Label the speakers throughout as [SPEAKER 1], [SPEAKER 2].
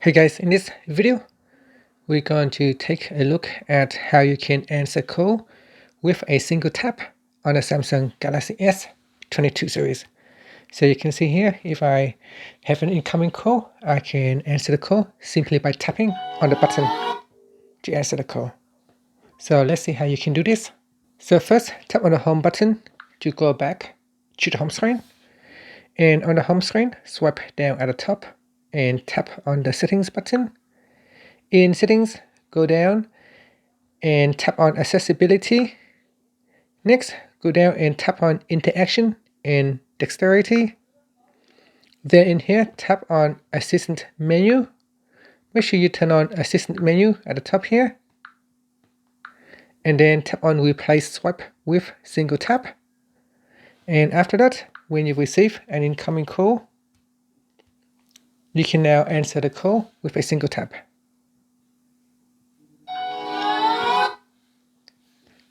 [SPEAKER 1] Hey guys, in this video, we're going to take a look at how you can answer call with a single tap on a Samsung Galaxy S22 series. So you can see here, if I have an incoming call, I can answer the call simply by tapping on the button to answer the call. So let's see how you can do this. So first, tap on the home button to go back to the home screen. And on the home screen, swipe down at the top and tap on the settings button. In settings, go down and tap on accessibility. Next, go down and tap on interaction and dexterity. Then in here, tap on assistant menu. Make sure you turn on assistant menu at the top here. And then tap on replace swipe with single tap. And after that, when you receive an incoming call, you can now answer the call with a single tap.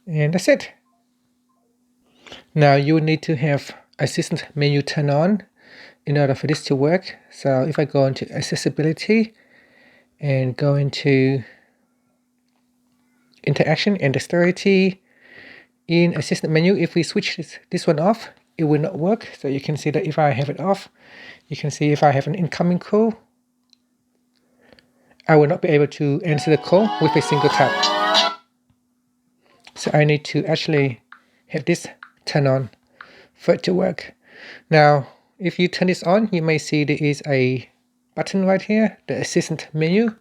[SPEAKER 1] And that's it. Now you will need to have assistant menu turned on in order for this to work. So if I go into accessibility and go into interaction and dexterity, in assistant menu, if we switch this one off, it will not work. So you can see that if I have it off, you can see if I have an incoming call, I will not be able to answer the call with a single tap. So I need to actually have this turned on for it to work. Now, if you turn this on, you may see there is a button right here, the assistant menu.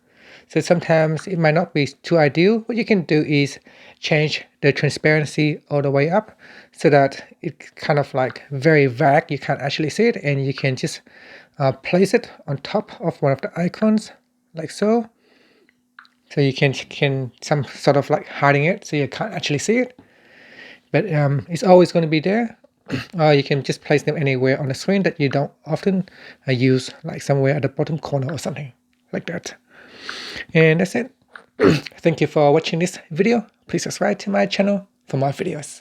[SPEAKER 1] So sometimes it might not be too ideal. What you can do is change the transparency all the way up so that it's kind of like very vague. You can't actually see it, and you can just place it on top of one of the icons like so. So you can some sort of like hiding it so you can't actually see it. But it's always going to be there. You can just place them anywhere on the screen that you don't often use, like somewhere at the bottom corner or something like that. And that's it. Thank you for watching this video. Please subscribe to my channel for more videos.